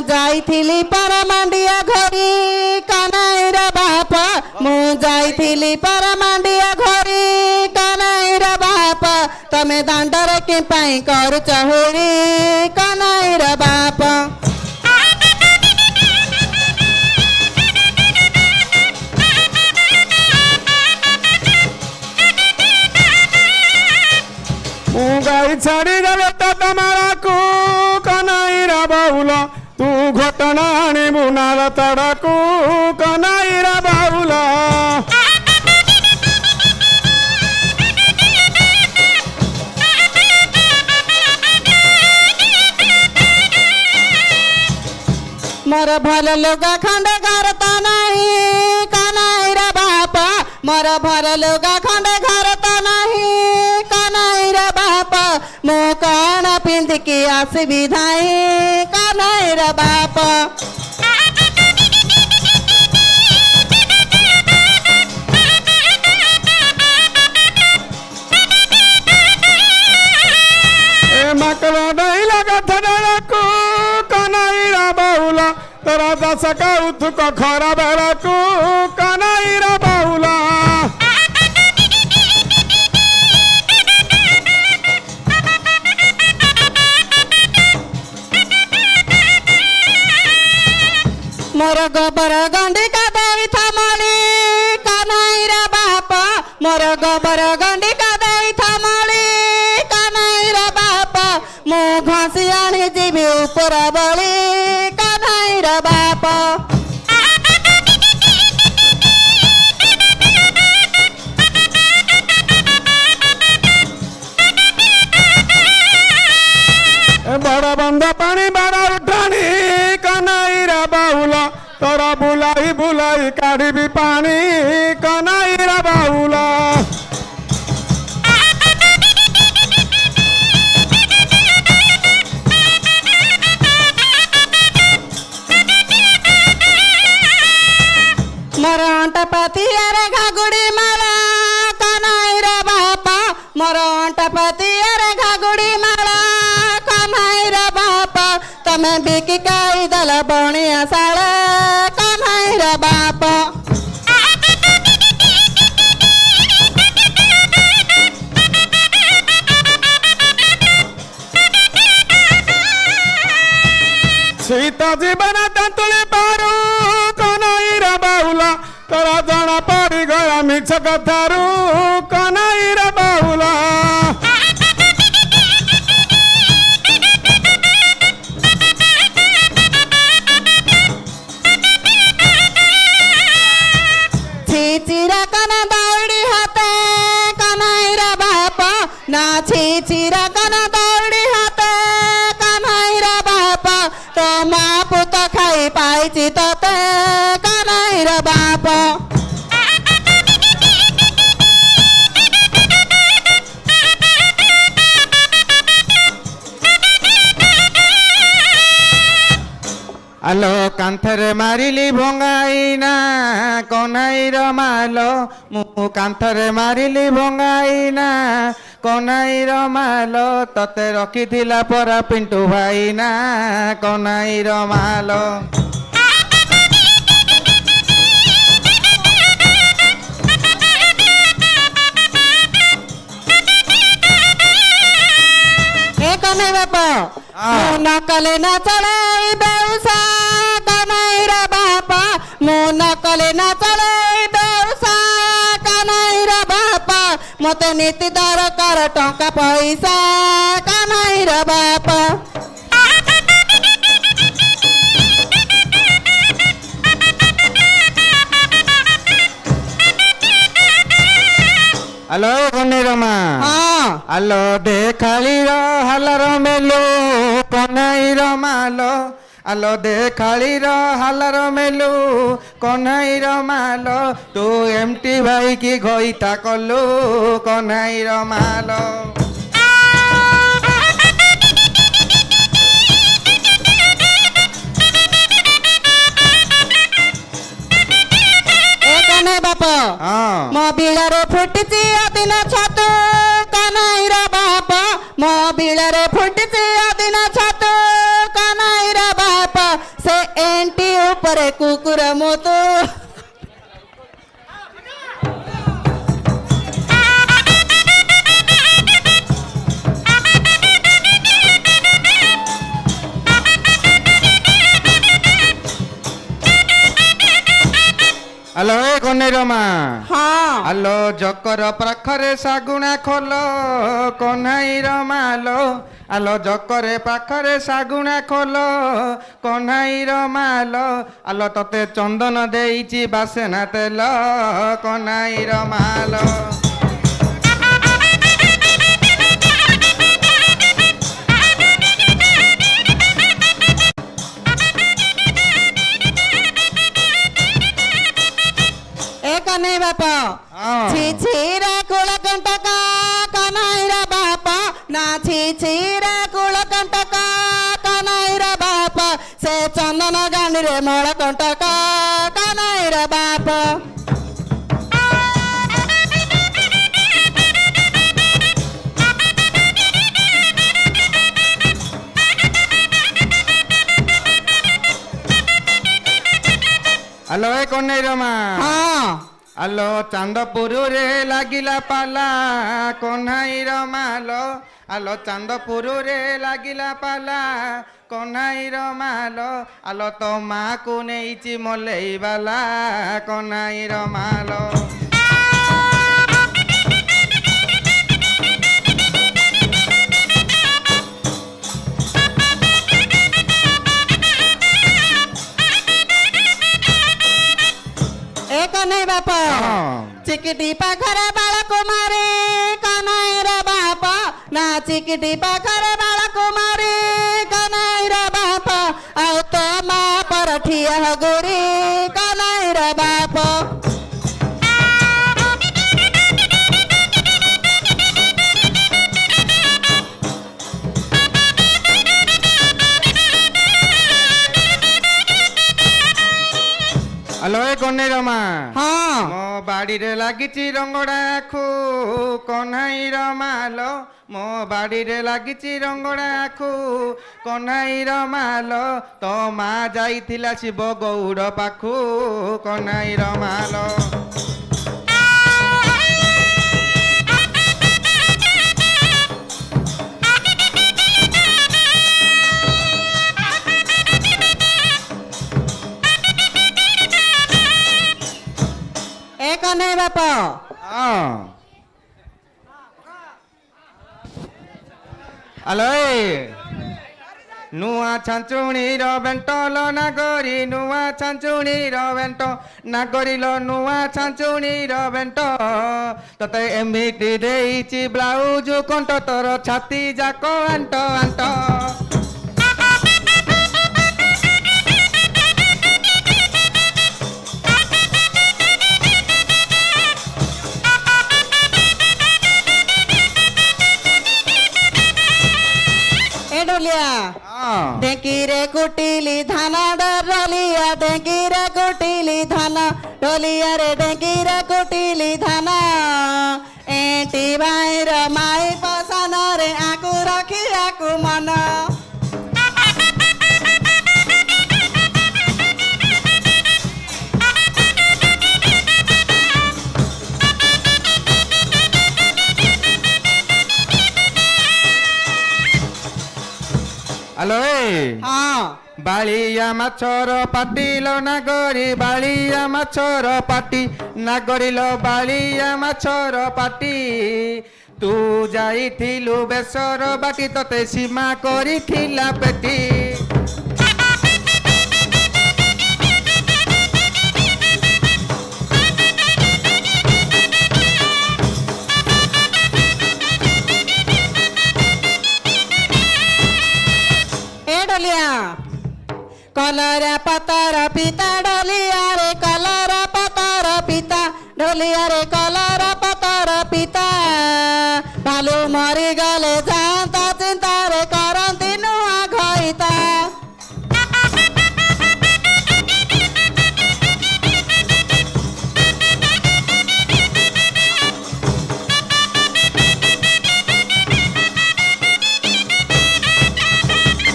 ଯାଇଥିଲି ପାରମାଣ୍ଡିଆ ଘରି କାନାଇର ବାପ ମୁଁ ଯାଇଥିଲି ପାରମାଣ୍ଡିଆ ଘରି କାନାଇର ବାପ ତମେ ଦାଣ୍ଡରେ କି ପାଇଁ କରୁଛ ହୁରି କାନାଇର ବାପ ମୁଁ ଗାଈ ଛାଡ଼ିଦେଲେ ତ ତମରାକୁ କନାଇର ବାଉଲ ତୁ ଘଟଣା ଆଣିବୁ ନାଳ ତଡ଼କୁ କନାଇର ବାଉଲ ମୋର ଭଲ ଲୁଗା ଖଣ୍ଡେ ଘର ତ ନାହିଁ କନାଇର ବାପ ମୋର ଭଲ ଲୁଗା ଖଣ୍ଡେ ଘର ତ ନାହିଁ କନାଇର ବାପ ମୁଁ କଣ ପିନ୍ଧିକି ଆସିବି ଧାଇ କନାଇର ବାପ ଏ ମାକଲ ଡାଇଲା କଥା ଡାଳକୁ କନାଇର ବାଉଲ ତୋର ଦଶ କଉତୁକ ଖରା ବେଳକୁ କନାଇର ବାଉଲ ମୋର ଗୋବର ଗଣ୍ଡି କାଦେଇ ଥାମଳି କନାଇର ବାପ ମୋର ଗୋବର ଗଣ୍ଡି କାଦେଇ ଥାମଳି କନାଇର ବାପ ମୁଁ ଘଷି ଆଣି ଯିବି ଉପର ବଳି କନାଇର ବାପ ବଡ଼ ବନ୍ଧ ପାଣି ବଡ଼ ଉଠାଣି କନାଇର ବାଉଲ ତୋର ବୁଲାଇ ବୁଲାଇ କାଢ଼ିବି ପାଣି କନାଇର ବାଉଲ ମୋର ଅଣ୍ଟା ପାତିଆରେ ଘାଗୁଡ଼ି ମାଳା କନାଇର ବାପ ମୋର ଅଣ୍ଟା ପାତିଆରେ ଘାଗୁଡ଼ି ମାଳା କନାଇର ବାପ ତମେ ବିକି ଖାଇଦେଲ ବଣିଆ ଶାଳ କନାଇର ବାପ ଶୀତ ଜୀବନ ତେନ୍ତୁଳି ପାରୁ କନାଇର ବାଉଲ ତୋର ଜଣା ପଡ଼ିଗଲା ମିଛ କଥାରୁ କନାଇର ବାଉଲ ଛିଚିରା କନ ଦୌଡ଼ି ହାତେ କନାଇର ବାପ ନା ଛିଚିରା କନ ଦୌଡ଼ି ହାତେ କନାଇର ବାପ ତୋ ମା ପୁତ ଖାଇ ପାଇଛି ତତେ କନାଇର ବାପ আলো কান্থরে মারিলি ভঙ্গাইনা কনাইর মালো মু কান্থরে মারিলি ভঙ্গাইনা কনাইর মালো ততে রখিথিলা পরা পিন্টু ভাইনা কনাইর মালো কনে বাপ ମୁଁ ନ କଲେ ନ ଚଳେଇ ବେଉସା କନାଇର ବାପ ମୁଁ ନ କଲେ ନ ଚଳେଇ ବେଉସା କନାଇର ବାପ ମତେ ନୀତି ଦରକାର ଟଙ୍କା ପଇସା କନାଇର ବାପ হ্যালো কনিরমা হ্যাঁ হ্যালো দেখালির হালার মেলু কনাইর মালো আলো দেখালির হালার মেলু কনাইর মালো তু এমটি ভাই কি ঘইতা কলু কনাইর মালো বাপ ମୋ ବିଳରେ ଫୁଟିଛି ଅଦିନ ଛତୁ କନାଇର ବାପ ମୋ ବିଳରେ ଫୁଟିଛି ଅଦିନ ଛତୁ କନାଇର ବାପ ଆଲୋ ଏ କନେଇର ମା ହଁ ଆଲୋ ଜକର ପାଖରେ ଶାଗୁଣା ଖୋଲ କହ୍ନାଇର ମାଲୋ ଆଲୋ ଜକରେ ପାଖରେ ଶାଗୁଣା ଖୋଲ କହ୍ନାଇର ମାଲୋ ଆଲୋ ତତେ ଚନ୍ଦନ ଦେଇଛି ବାସେନା ତେଲ କହ୍ନାଇର ମାଲୋ ଏ କନେଇ ବାପ ହଁ। ଛି ଛିରେ କୁଳ କଣ୍ଟକ କନାଇର ବାପ ନା ଛି ଛିରେ କୁଳ କଣ୍ଟକ କନାଇର ବାପ ସେ ଚନ୍ଦନ ଗାଣ୍ଡିରେ ମଳ କଣ୍ଟକ କନାଇର ବାପ ଆଲୋ ଏ କହ୍ନେଇର ମା ହଁ ଆଲୋ ଚାନ୍ଦପୁରରେ ଲାଗିଲା ପାଲା କହ୍ନାଇର ମାଲୋ ଆଲୋ ଚାନ୍ଦପୁରରେ ଲାଗିଲା ପାଲା କହ୍ନାଇର ମାଲୋ ଆଲୋ ତୋ ମାକୁ ନେଇଛି ମଲେଇ ବାଲା କହ୍ନାଇର ମାଲୋ ଏ କନେଇ ବାପ ହଁ। ଚିକିଟି ପାଖରେ ବାଳକୁମାରୀ କନାଇର ବାପ ନା ଚିକିଟି ପାଖରେ ବାଳକୁମାରୀ କନାଇର ବାପ ଆଉ ତୋ ମା ପର ଠିଆ ହଗୁରି କନାଇର ବାପ ଆଲୋ ଏ କହ୍ନେଇର ମା ହଁ ମୋ ବାଡ଼ିରେ ଲାଗିଛି ରଙ୍ଗଡ଼ା ଆଖୁ କହ୍ନାଇର ମାଲୋ ମୋ ବାଡ଼ିରେ ଲାଗିଛି ରଙ୍ଗଡ଼ା ଆଖୁ କହ୍ନାଇର ମାଲୋ ତୋ ମା ଯାଇଥିଲା ଶିବ ଗୌଡ଼ ପାଖୁ କହ୍ନାଇର ମାଲୋ ଏ କନେଇ ବାପ ହଁ ଆଲୋ ଏ ନୂଆ ଛାଞ୍ଚୁଣୀର ବେଣ୍ଟ ଲ ନାଗରି ନୂଆ ଛାଞ୍ଚୁଣୀର ବେଣ୍ଟ ନାଗରିଲ ନୂଆ ଛାଞ୍ଚୁଣୀର ବେଣ୍ଟ ତତେ ଏମିତି ଦେଇଛି ବ୍ଲାଉଜ କଣ୍ଟ ତୋର ଛାତି ଯାକ ଆଣ୍ଟ ଆଣ୍ଟ ଏ ଡୋଲିଆ ହଁ ଢେଙ୍କିରେ କୁଟିଲି ଧାନ ଡଲିଆ ଢେଙ୍କିରେ କୁଟିଲି ଧାନ ଡଲିଆରେ ଢେଙ୍କିରେ କୁଟିଲି ଧାନ ଏଣ୍ଟି ଭାଇର ମାଇ ପସନରେ ଆକୁ ରଖିବାକୁ ମନ ଆଲୋ ଏ ହଁ ବାଳିଆ ମାଛର ପାଟିଲ ନାଗରି ବାଳିଆ ମାଛର ପାଟି ନାଗରିଲ ବାଳିଆ ମାଛର ପାଟି ତୁ ଯାଇଥିଲୁ ବେସର ବାଟି ତତେ ସୀମା କରିଥିଲା ପେଟି ଏ ଡଲିଆ କଲରା ପତର ପିତା ଡଲିଆରେ କଲରା ପତର ପିତା ଡଲିଆରେ କଲରା ପତର ପିତା ଭାଲୁ ମରିଗଲେ ଯାଆନ୍ତା ଚିନ୍ତାରେ କରନ୍ତି ନୂଆ ଘଇତା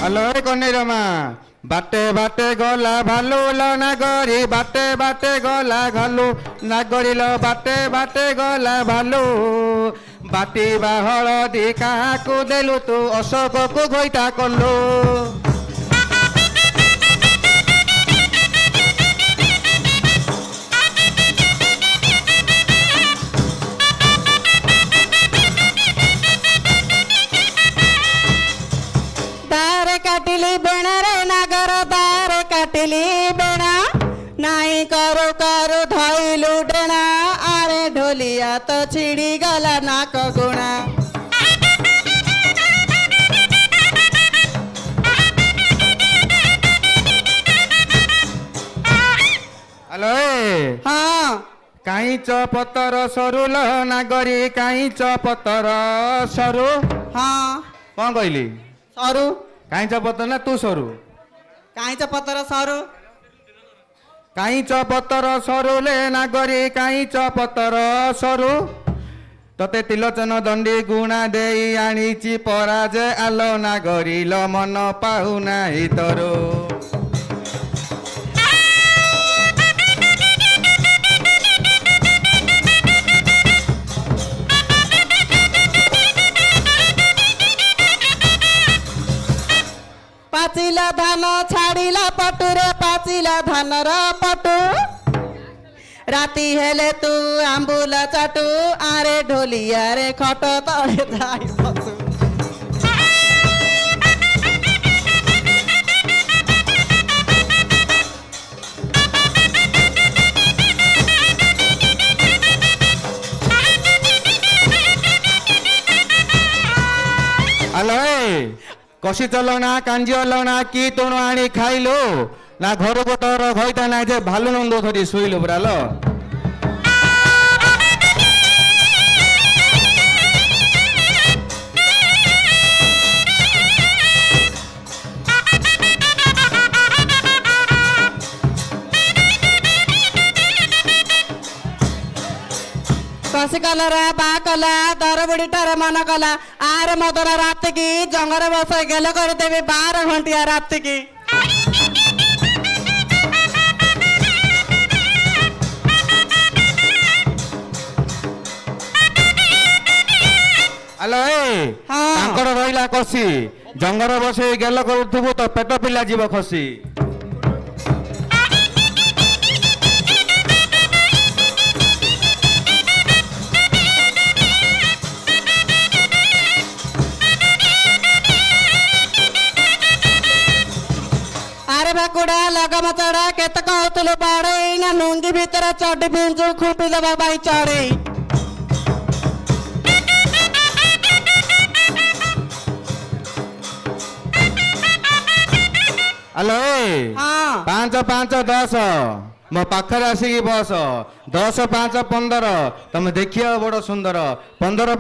ଆଲୋ ଏ କହ୍ନେଇର ମା ବାଟେ ବାଟେ ଗଲା ଭାଲୁ ଲ ନାଗରି ବାଟେ ବାଟେ ଗଲା ଘାଲୁ ନାଗରିଲ ବାଟେ ବାଟେ ଗଲା ଭାଲୁ ବାଟିବା ହଳଦୀ କାହାକୁ ଦେଲୁ ତୁ ଅଶୋକକୁ ଘଇତା କଲୁ କାଟିଲି ବେଣା ନାଇଁ କରୁ କରୁ ଧଇଲୁ ଡେଣା ଆରେ ଢୋଲିଆ ତ ଛିଡ଼ି ଗଲା ନାକ ଗୁଣା ହ୍ୟାଲୋ ଏ ହଁ କାଇଁଚ ପତର ସରୁ ଲ ନାଗରୀ କାଇଁଚ ପତର ସରୁ ହଁ କଣ କହିଲି ସରୁ କାଇଁଚ ପତର ନା ତୁ ସରୁ କାଇଁଚ ପତର ସରୁ କାଇଁଚ ପତର ସରୁଲେ ନାଗରୀ କାଇଁଚ ପତର ସରୁ ତତେ ତିଲୋଚନ ଦଣ୍ଡି ଗୁଣା ଦେଇ ଆଣିଛି ପରାଜେ ଆଲୋ ନାଗରୀ ଲ ମନ ପାଉନାହିଁ ତୋର ପାଚିଲା ଧାନ ଛାଡ଼ିଲା ପଟୁରେ ପାଚିଲା ଧାନର ପଟୁ ରାତି ହେଲେ ତୁ ଆମ୍ବୁଲ ଚାଟୁ ଆରେ ଢୋଲିଆରେ ଖଟ ତଳେ ଯାଇ ବସୁ হ্যালো কষি চলনা কাঞ্জি অলনা কি তুণ আনি খাইলু না ঘরକୁ ତୋର ଘଇତା নাই যে ভালু নন্দ ধরি শুইলু বুড়াল କଷି କଲରା ବା କଲା ଦର ବୁଢ଼ୀଟାର ମନ କଲା ଆରେ ମଦର ରାତିକି ଜଙ୍ଗରେ ବସାଇ ଗେଲ କରିଦେବି 12 ଘଣ୍ଟିଆ ରାତିକି হ্যালো ହଁ ତାଙ୍କର ରହିଲା କଷି ଜଙ୍ଗର ବସେଇ ଗେଲ କରୁଥିବୁ ତ ପେଟ ପିଲା ଯିବ ଖସି ଆରେ ବାକୁଡ଼ା ଲଗମ ଚଢ଼ା କେତେ କହୁଥିଲୁ ବାଡ଼େଇ ନା ଲୁଙ୍ଗି ଭିତରେ ଚଡି ପିଞ୍ଚୁ ଖୁମ୍ପି ଦେବା ପାଇଁ ଚଢ଼େଇ হ্যালো ହଁ 5 5 10 ମୋ ପାଖରେ ଆସିକି ବସ 10 5 15 ତମେ ଦେଖିବ ବଡ ସୁନ୍ଦର 15